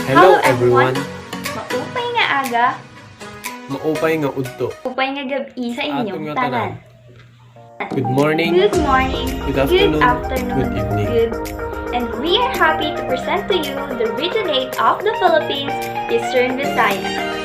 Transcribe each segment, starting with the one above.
Hello everyone! Maupay nga aga, Maupay nga udto. upay nga gabi sa Atong inyong nga tanan. Good morning, Good morning, good afternoon, afternoon, good evening. And we are happy to present to you the Region 8 of the Philippines, Eastern Visayas.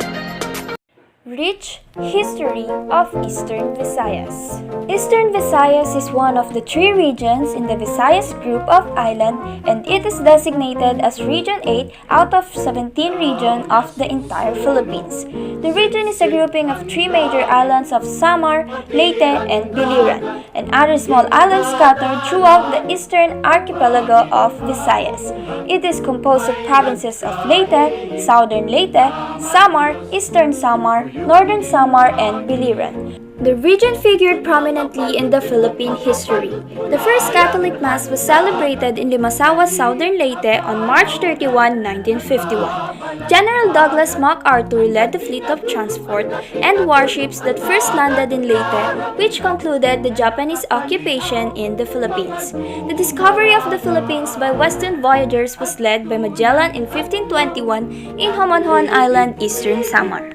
Rich history of Eastern Visayas. Eastern Visayas is one of the three regions in the Visayas group of island, and it is designated as Region 8 out of 17 regions of the entire Philippines. The region is a grouping of three major islands of Samar, Leyte, and Biliran, and other small islands scattered throughout the eastern archipelago of Visayas. It is composed of provinces of Leyte, Southern Leyte, Samar, Eastern Samar, Northern Samar, and Biliran. The region figured prominently in the Philippine history. The first Catholic Mass was celebrated in Limasawa, Southern Leyte on March 31, 1951. General Douglas MacArthur led the fleet of transport and warships that first landed in Leyte, which concluded the Japanese occupation in the Philippines. The discovery of the Philippines by Western voyagers was led by Magellan in 1521 in Homonhon Island, Eastern Samar.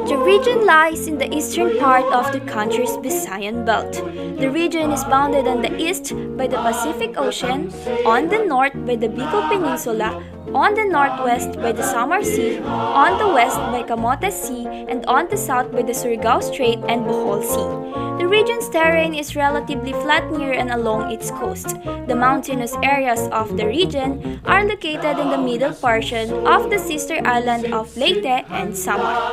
The region lies in the eastern part of the country's Visayan belt. The region is bounded on the east by the Pacific Ocean, on the north by the Bicol Peninsula, on the northwest by the Samar Sea, on the west by Camotes Sea, and on the south by the Surigao Strait and Bohol Sea. The region's terrain is relatively flat near and along its coast. The mountainous areas of the region are located in the middle portion of the sister island of Leyte and Samar.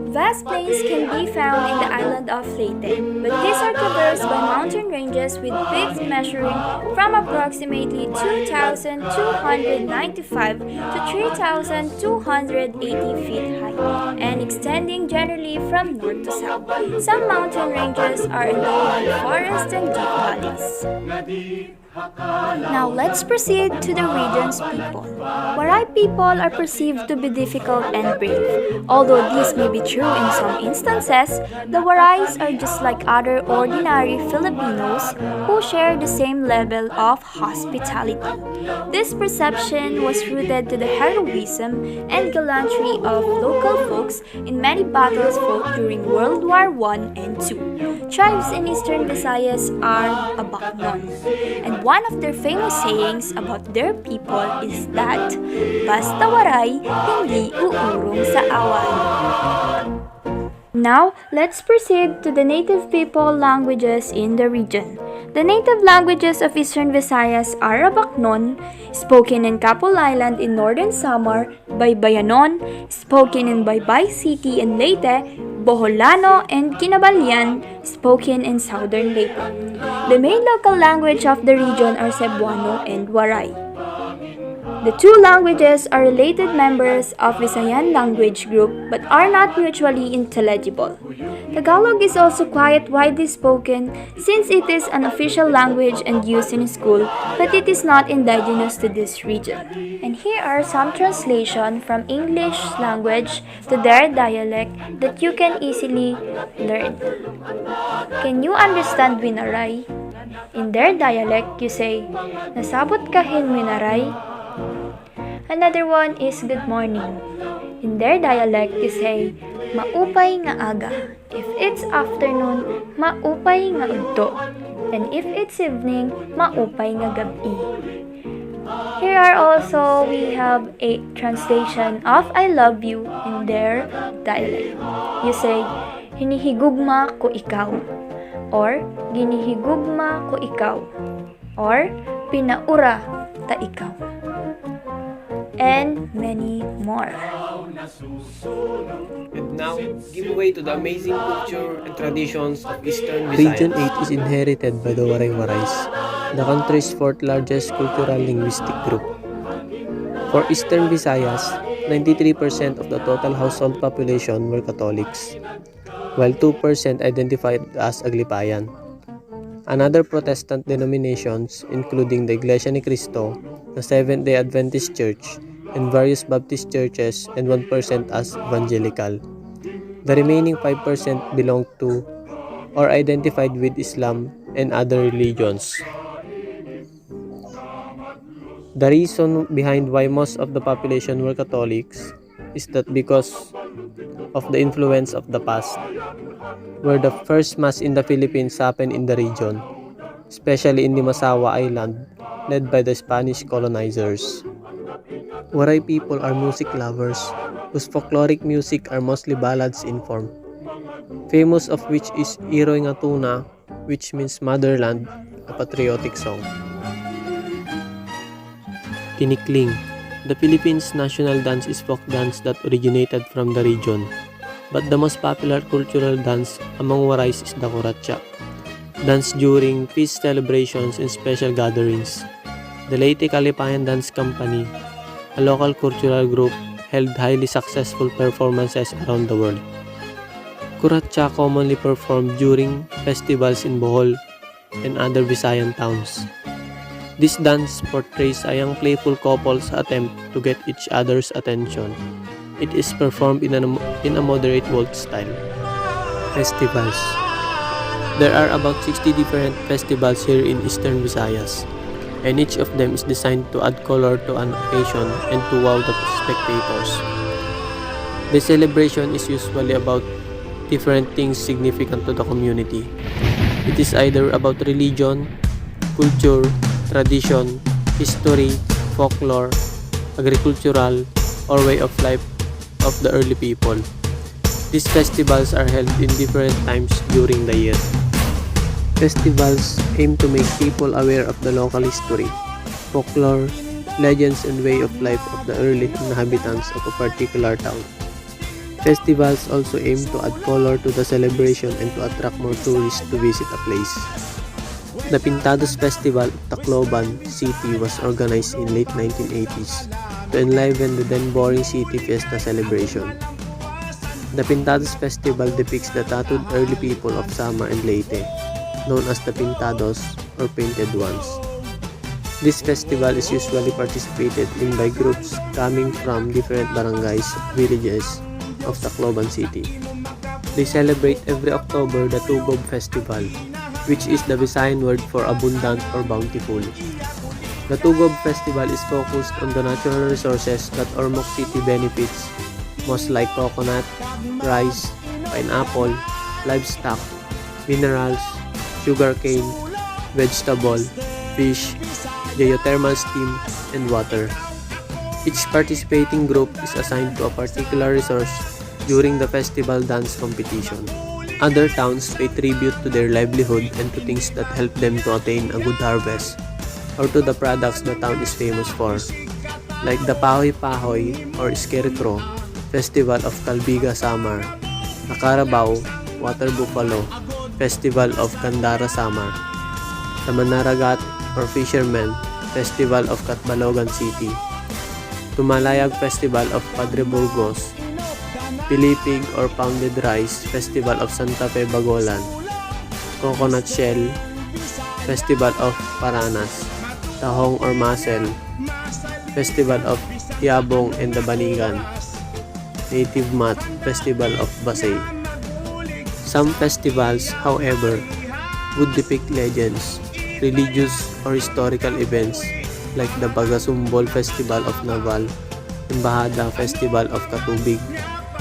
Vast plains can be found in the island of Leyte, but these are traversed by mountain ranges with peaks measuring from approximately 2,295 to 3,280 feet high and extending generally from north to south. Some mountain ranges are endowed with forests and deep valleys. Now let's proceed to the region's people. Waray people are perceived to be difficult and brave. Although this may be true in some instances, the Warays are just like other ordinary Filipinos who share the same level of hospitality. This perception was rooted to the heroism and gallantry of local folks in many battles fought during World War I and II. Tribes in Eastern Visayas are Abaknon, and one of their famous sayings about their people is that, "Basta waray, hindi uurong sa away." Now, let's proceed to the native people languages in the region. The native languages of Eastern Visayas are Abaknon, spoken in Capul Island in Northern Samar, Baybayanon, spoken in Baybay City and Leyte, Boholano, and Kinabalyan, spoken in Southern Leyte. The main local language of the region are Cebuano and Waray. The two languages are related members of Visayan language group but are not mutually intelligible. Tagalog is also quite widely spoken since it is an official language and used in school, but it is not indigenous to this region. And here are some translation from English language to their dialect that you can easily learn. Can you understand Winaray? In their dialect, you say, "Nasabot kahin Winaray?" Another one is good morning. In their dialect, you say, "Maupay nga aga." If it's afternoon, maupay nga udto. And if it's evening, maupay nga gabi. Here are also, we have a translation of I love you in their dialect. You say, "Hinihigugma ko ikaw." Or, "Ginihigugma ko ikaw." Or, "Pinaura ta ikaw." And many more. And now, give way to the amazing culture and traditions of Eastern Region Visayas. 8 is inherited by the Waray-Warays, the country's fourth largest cultural linguistic group. For Eastern Visayas, 93% of the total household population were Catholics, while 2% identified as Aglipayan. Another Protestant denominations, including the Iglesia ni Cristo, the Seventh-day Adventist Church, and various Baptist churches, and 1% as Evangelical. The remaining 5% belong to or identified with Islam and other religions. The reason behind why most of the population were Catholics is that because of the influence of the past, where the first mass in the Philippines happened in the region, especially in the Masawa Island, led by the Spanish colonizers. Waray people are music lovers, whose folkloric music are mostly ballads in form, famous of which is Iroy Nga Tuna, which means motherland, a patriotic song. Tinikling. The Philippines' national dance is folk dance that originated from the region, but the most popular cultural dance among Warays is the Kuratsa, dance during feast celebrations and special gatherings. The Leyte Kalipayan Dance Company, a local cultural group, held highly successful performances around the world. Kuratsa commonly performed during festivals in Bohol and other Visayan towns. This dance portrays a young playful couple's attempt to get each other's attention. It is performed in a moderate waltz style. Festivals. There are about 60 different festivals here in Eastern Visayas, and each of them is designed to add color to an occasion and to wow the spectators. The celebration is usually about different things significant to the community. It is either about religion, culture, tradition, history, folklore, agricultural, or way of life of the early people. These festivals are held in different times during the year. Festivals aim to make people aware of the local history, folklore, legends, and way of life of the early inhabitants of a particular town. Festivals also aim to add color to the celebration and to attract more tourists to visit a place. The Pintados Festival of Tacloban City was organized in late 1980s to enliven the then boring city fiesta celebration. The Pintados Festival depicts the tattooed early people of Samar and Leyte, known as the Pintados or Painted Ones. This festival is usually participated in by groups coming from different barangays or villages of Tacloban City. They celebrate every October the Tugob Festival, which is the Visayan word for abundant or bountiful. The Tugob Festival is focused on the natural resources that Ormoc City benefits, most like coconut, rice, pineapple, livestock, minerals, sugarcane, vegetable, fish, geothermal steam, and water. Each participating group is assigned to a particular resource during the festival dance competition. Other towns pay tribute to their livelihood and to things that help them to attain a good harvest, or to the products the town is famous for, like the Pahoy Pahoy or Scarecrow Festival of Calbiga Samar, the Carabao Water Buffalo Festival of Candara Samar, the Manaragat or Fishermen Festival of Catbalogan City, Tumalayag Festival of Padre Burgos, Pilipig or Pounded Rice Festival of Santa Fe Bagolan, Coconut Shell Festival of Paranas, Tahong or Masel Festival of Yabong and the Banigan, Native Mat Festival of Basay. Some festivals, however, would depict legends, religious or historical events like the Bagasumbol Festival of Naval, Embahada Festival of Katubig,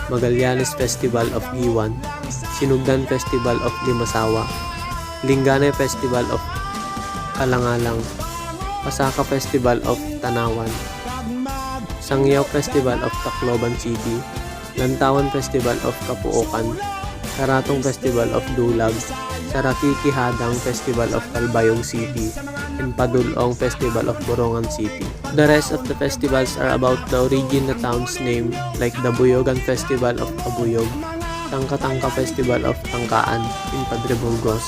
Magallanes Festival of Giwan, Sinugdan Festival of Limasawa, Lingane Festival of Alangalang, Pasaka Festival of Tanawan, Sangyaw Festival of Tacloban City, Lantawan Festival of Kapuokan, Karatong Festival of Dulag, Sarakiki Hadang Festival of Calbayog City, and Padulong Festival of Borongan City. The rest of the festivals are about the origin of the town's name, like the Buyogan Festival of Kabuyog, Tangka-Tangka Festival of Tangkaan in Padre Burgos,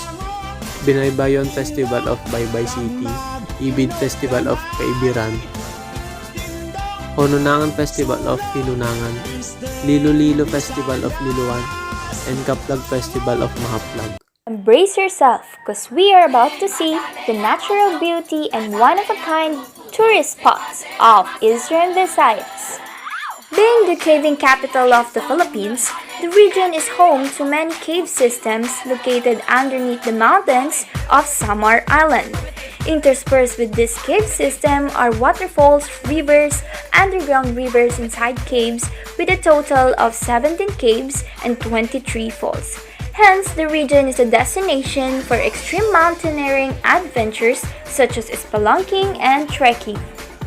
Binaybayon Festival of Baybay City, Ibid Festival of Kaibiran, Hononangan Festival of Hinunangan, Lilo-Lilo Festival of Liluan, and Kaplag Festival of Mahaplag. Embrace yourself, because we are about to see the natural beauty and one-of-a-kind tourist spots of Eastern Visayas. Being the caving capital of the Philippines, the region is home to many cave systems located underneath the mountains of Samar Island. Interspersed with this cave system are waterfalls, rivers, underground rivers inside caves with a total of 17 caves and 23 falls. Hence, the region is a destination for extreme mountaineering adventures such as spelunking and trekking.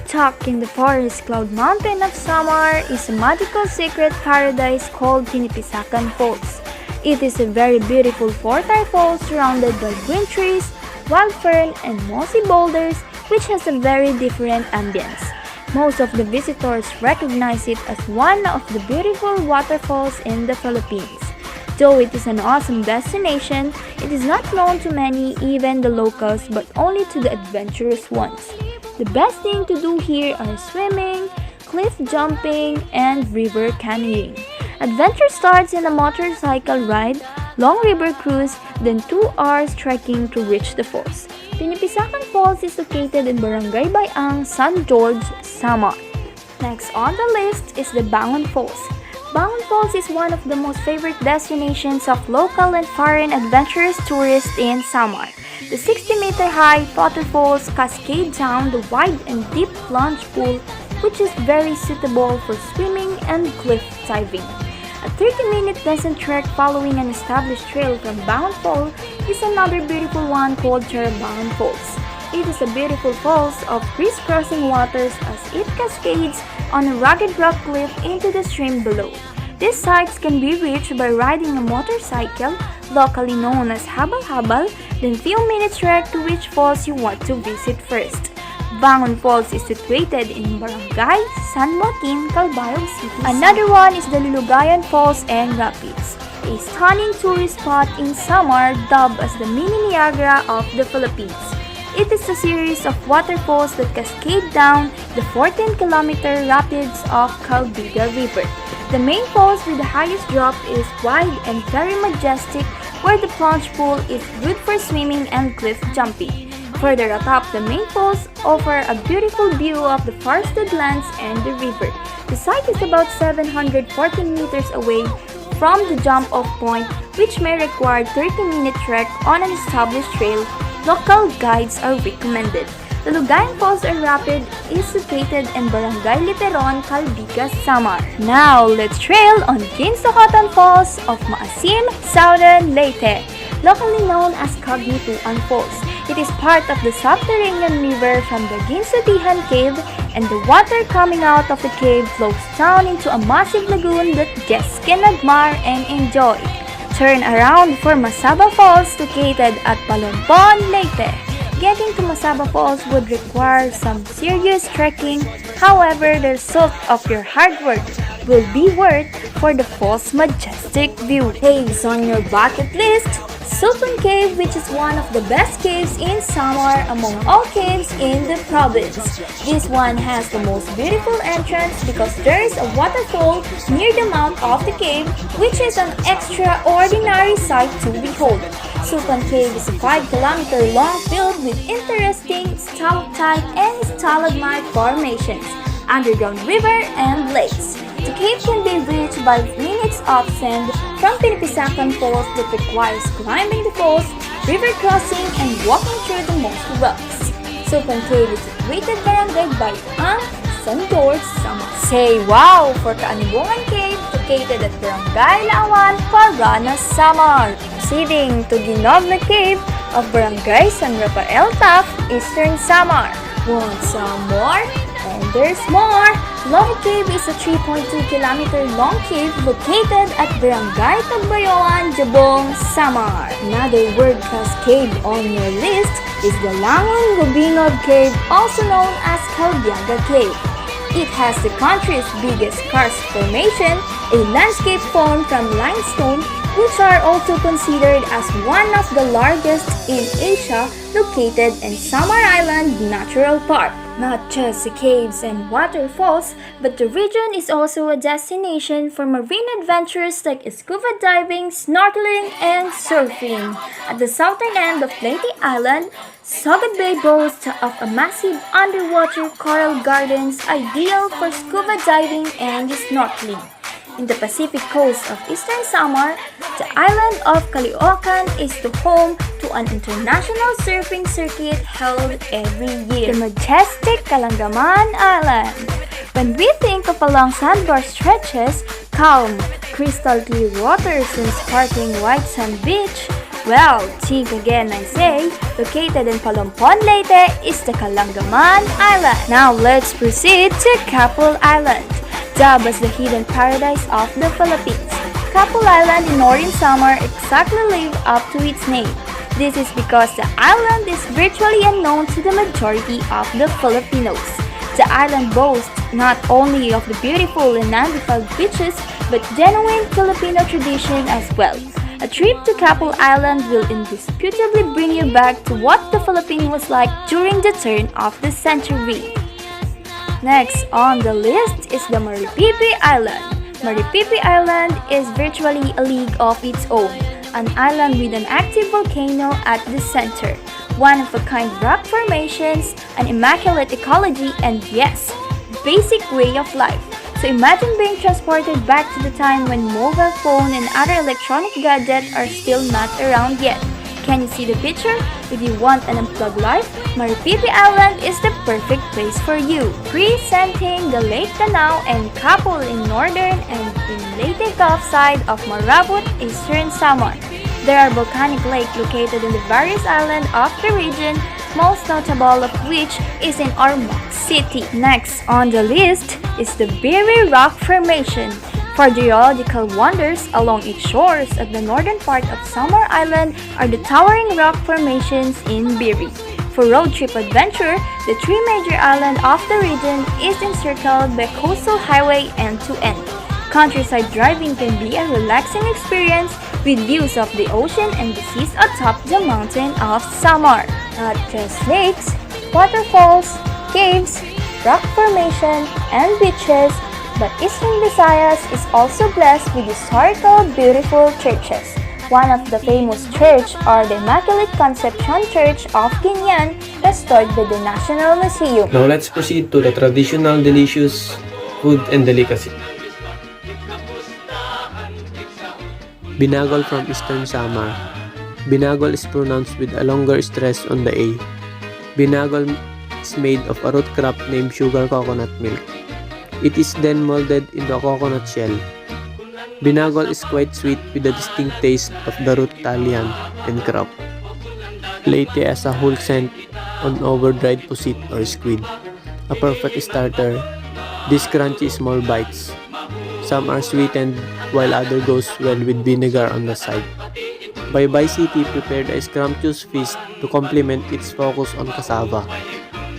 Tucked in the forest cloud mountain of Samar is a magical secret paradise called Pinipisakan Falls. It is a very beautiful fertile falls surrounded by green trees, wild fern, and mossy boulders which has a very different ambience. Most of the visitors recognize it as one of the beautiful waterfalls in the Philippines. Though it is an awesome destination, it is not known to many, even the locals, but only to the adventurous ones. The best thing to do here are swimming, cliff jumping, and river canoeing. Adventure starts in a motorcycle ride, long river cruise, then 2 hours trekking to reach the falls. Pinipisakan Falls is located in Barangay Bayang, San Jorge, Samar. Next on the list is the Bangon Falls. Bangon Falls is one of the most favorite destinations of local and foreign adventurous tourists in Samar. The 60-meter high waterfalls cascade down the wide and deep plunge pool, which is very suitable for swimming and cliff diving. A 30-minute descent trek following an established trail from Bangon Falls is another beautiful one called Bangon Falls. It is a beautiful falls of crisscrossing waters as it cascades on a rugged rock cliff into the stream below. These sites can be reached by riding a motorcycle, locally known as habal-habal, then few minutes trek to which falls you want to visit first. Bangon Falls is situated in Barangay San Joaquin, Calbayog City. Another one is the Lulugayan Falls and Rapids, a stunning tourist spot in Samar dubbed as the mini Niagara of the Philippines. It is a series of waterfalls that cascade down the 14-kilometer rapids of Calbiga River. The main falls with the highest drop is wide and very majestic, where the plunge pool is good for swimming and cliff jumping. Further atop, the main falls offer a beautiful view of the forested lands and the river. The site is about 714 meters away from the jump-off point, which may require 30-minute trek on an established trail. Local guides are recommended. The Lugayan Falls or Rapid is located in Barangay Literon, Calbiga, Samar. Now, let's trail on Ginsokotan Falls of Maasim, Southern Leyte, locally known as Caguituan Falls. It is part of the subterranean river from the Ginsotihan Cave, and the water coming out of the cave flows down into a massive lagoon that guests can admire and enjoy. Turn around for Masaba Falls, located at Palombon, Leyte. Getting to Masaba Falls would require some serious trekking, however, the result of your hard work will be worth for the fall's majestic view. Caves on your bucket list. Sultan Cave, which is one of the best caves in Samar among all caves in the province. This one has the most beautiful entrance because there is a waterfall near the mouth of the cave, which is an extraordinary sight to behold. Sultan Cave is a 5-kilometer long field with interesting stalactite and stalagmite formations, underground river, and lakes. The cave can be reached by minutes of sand from Pinipisakan Falls that requires climbing the falls, river crossing, and walking through the mossy rocks. Sultan Cave is situated barangay Bayang, San Jorge, Samar. Say wow for Kaanibungan Cave, located at Barangay Lawan, Parana, Samar. Proceeding to Ginobna Cave of Barangay San Rafael Taf, Eastern Samar. Want some more? And there's more! Lobo Cave is a 3.2-kilometer long cave located at Barangay Tagbayoan, Jabong, Samar. Another world-class cave on your list is the Langon Gobinod Cave, also known as Calbiaga Cave. It has the country's biggest karst formation, a landscape formed from limestone, which are also considered as one of the largest in Asia, located in Samar Island Natural Park. Not just the caves and waterfalls, but the region is also a destination for marine adventures like scuba diving, snorkeling, and surfing. At the southern end of Leyte Island, Sogod Bay boasts of a massive underwater coral gardens ideal for scuba diving and snorkeling. In the Pacific coast of Eastern Samar, The island of Caloocan is the home to an international surfing circuit held every year. The majestic Calangaman Island. When we think of a long sandbar stretches, calm, crystal clear waters and sparkling white sand beach, well, think again I say, located in Palompon, Leyte is the Calangaman Island. Now let's proceed to Capul Island, dubbed as the hidden paradise of the Philippines. Capul Island in northern Samar exactly live up to its name. This is because the island is virtually unknown to the majority of the Filipinos. The island boasts not only of the beautiful and undefiled beaches, but genuine Filipino tradition as well. A trip to Capul Island will indisputably bring you back to what the Philippines was like during the turn of the century. Next on the list is the Maripipi Island. Maripipi Island is virtually a league of its own, an island with an active volcano at the center, one-of-a-kind rock formations, an immaculate ecology, and yes, basic way of life. So imagine being transported back to the time when mobile phone and other electronic gadgets are still not around yet. Can you see the picture? If you want an unplugged life, Maripipi Island is the perfect place for you. Presenting the Lake Tanaw and Capul in northern and in Leyte Gulf side of Marabut, eastern Samar. There are volcanic lakes located in the various islands of the region, most notable of which is in Ormoc City. Next on the list is the Viii Rock Formation. For geological wonders along its shores at the northern part of Samar Island are the towering rock formations in Viii. For road trip adventure, the three major islands of the region is encircled by coastal highway end to end. Countryside driving can be a relaxing experience with views of the ocean and the seas atop the mountain of Samar. Not just lakes, waterfalls, caves, rock formation, and beaches, but Eastern Visayas is also blessed with historical, beautiful churches. One of the famous churches are the Immaculate Conception Church of Guinea, restored by the National Museum. Now let's proceed to the traditional delicious food and delicacy. Binagol from Eastern Samar. Binagol is pronounced with a longer stress on the A. Binagol is made of a root crop named sugar coconut milk. It is then molded into a coconut shell. Binagol is quite sweet with a distinct taste of the root talian and crop. Leyte as a whole scent on over-dried pusit or squid. A perfect starter. These crunchy small bites. Some are sweetened while other goes well with vinegar on the side. Viii City prepared a scrumptious feast to complement its focus on cassava.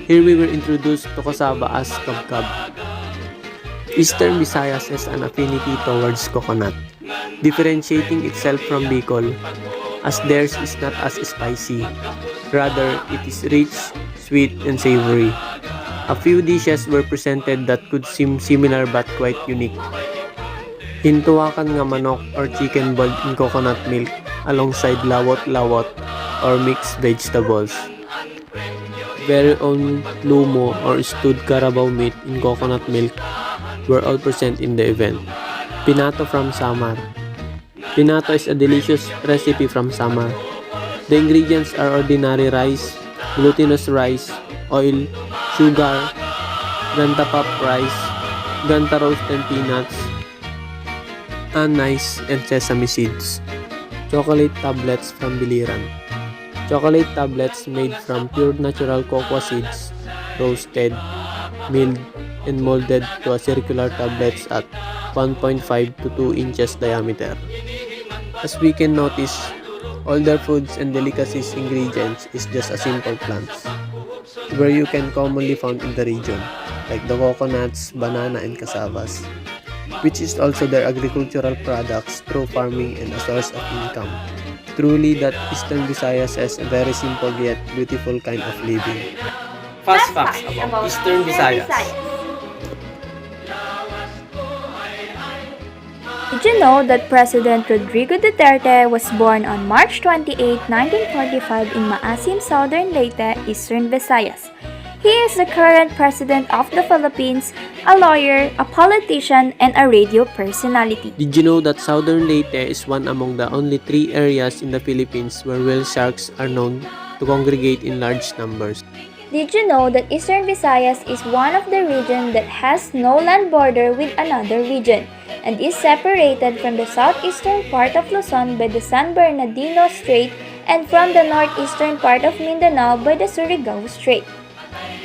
Here we were introduced to cassava as kabkab. Eastern Visayas has an affinity towards coconut, differentiating itself from Bicol, as theirs is not as spicy. Rather, it is rich, sweet, and savory. A few dishes were presented that could seem similar but quite unique. Hintuakan nga manok or chicken boiled in coconut milk alongside lawot-lawot or mixed vegetables. Very own lumo or stewed carabao meat in coconut milk were all present in the event. Pinato from Samar. Pinato is a delicious recipe from Samar. The ingredients are ordinary rice, glutinous rice, oil, sugar, ganta pop rice, ganta roast and peanuts, anise and sesame seeds. Chocolate tablets from Biliran. Chocolate tablets made from pure natural cocoa seeds, roasted, milled, and molded to a circular tablets at 1.5 to 2 inches diameter. As we can notice, all their foods and delicacies ingredients is just a simple plants, where you can commonly found in the region, like the coconuts, banana, and cassavas, which is also their agricultural products through farming and a source of income. Truly that Eastern Visayas has a very simple yet beautiful kind of living. Fast facts about Eastern Visayas. Did you know that President Rodrigo Duterte was born on March 28, 1945 in Maasim, Southern Leyte, Eastern Visayas? He is the current president of the Philippines, a lawyer, a politician, and a radio personality. Did you know that Southern Leyte is one among the only 3 areas in the Philippines where whale sharks are known to congregate in large numbers? Did you know that Eastern Visayas is one of the regions that has no land border with another region and is separated from the southeastern part of Luzon by the San Bernardino Strait and from the northeastern part of Mindanao by the Surigao Strait?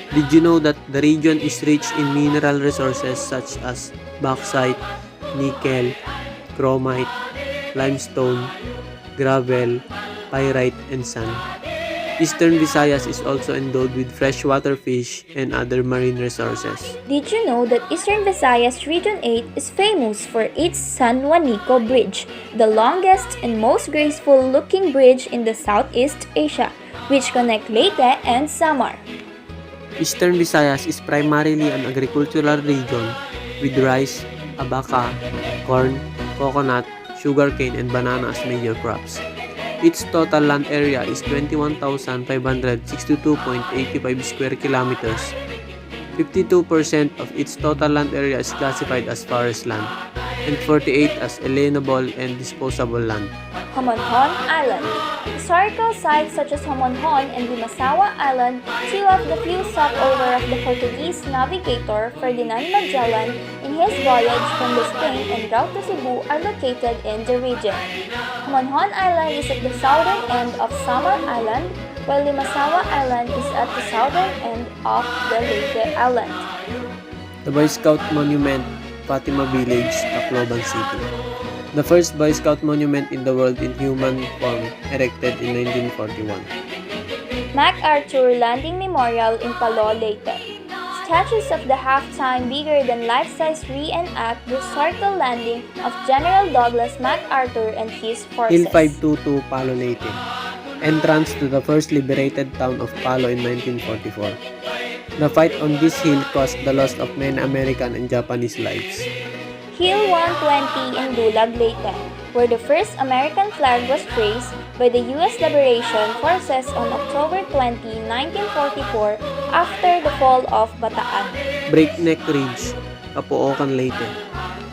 Did you know that the region is rich in mineral resources such as bauxite, nickel, chromite, limestone, gravel, pyrite, and sand? Eastern Visayas is also endowed with freshwater fish and other marine resources. Did you know that Eastern Visayas Region 8 is famous for its San Juanico Bridge, the longest and most graceful looking bridge in the Southeast Asia, which connect Leyte and Samar? Eastern Visayas is primarily an agricultural region with rice, abaca, corn, coconut, sugarcane, and banana as major crops. Its total land area is 21,562.85 square kilometers. 52% of its total land area is classified as forest land, and 48% as alienable and disposable land. Homonhon Island. Historical sites such as Homonhon and Limasawa Island, two of the few stopover of the Portuguese navigator Ferdinand Magellan in his voyage from Spain en route to Cebu, are located in the region. Homonhon Island is at the southern end of Samar Island, while Limasawa Island is at the southern end of the Leyte Island. The Boy Scout Monument, Fatima Village, Tacloban City. The first Boy Scout monument in the world in human form, erected in 1941. MacArthur Landing Memorial in Palo, Leyte. Statues of the half-time bigger than life-size reenact the historical landing of General Douglas MacArthur and his forces. Hill 522, Palo, Leyte. Entrance to the first liberated town of Palo in 1944. The fight on this hill caused the loss of many American and Japanese lives. Hill 120 in Dulag, Leyte, where the first American flag was raised by the U.S. Liberation Forces on October 20, 1944, after the fall of Bataan. Breakneck Ridge, Capoocan, Leyte.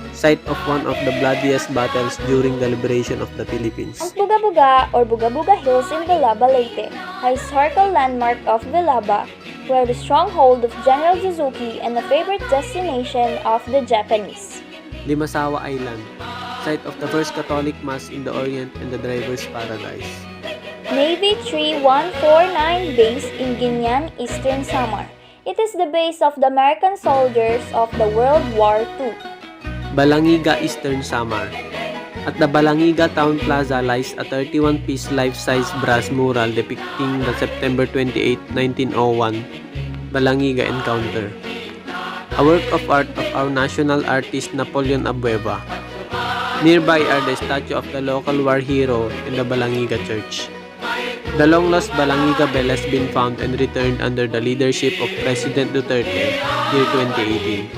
Site of one of the bloodiest battles during the liberation of the Philippines. Ang Buga-Buga or Buga-Buga Hills in Vilaba, Leyte, a historical landmark of Vilaba, where the stronghold of General Suzuki and a favorite destination of the Japanese. Limasawa Island, site of the first Catholic Mass in the Orient and the Driver's Paradise. Navy 3149 base in Guinan, Eastern Samar. It is the base of the American soldiers of the World War II. Balangiga, Eastern Samar. At the Balangiga Town Plaza lies a 31-piece life-size brass mural depicting the September 28, 1901 Balangiga encounter. A work of art of our national artist Napoleon Abueva. Nearby are the statue of the local war hero and the Balangiga Church. The long-lost Balangiga bell has been found and returned under the leadership of President Duterte, year 2018.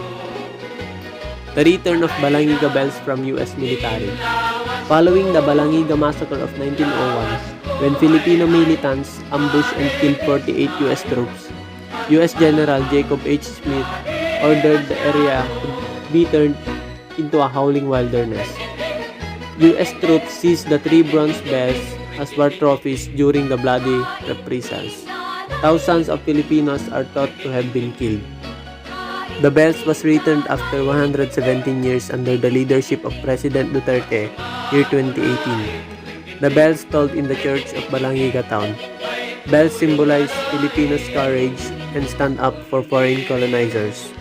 The return of Balangiga bells from U.S. military. Following the Balangiga massacre of 1901, when Filipino militants ambushed and killed 48 U.S. troops, U.S. General Jacob H. Smith ordered the area to be turned into a howling wilderness. U.S. troops seized the 3 bronze bells as war trophies during the bloody reprisals. Thousands of Filipinos are thought to have been killed. The bells was returned after 117 years under the leadership of President Duterte, year 2018. The bells tolled in the church of Balangiga town. Bells symbolize Filipinos' courage and stand up for foreign colonizers.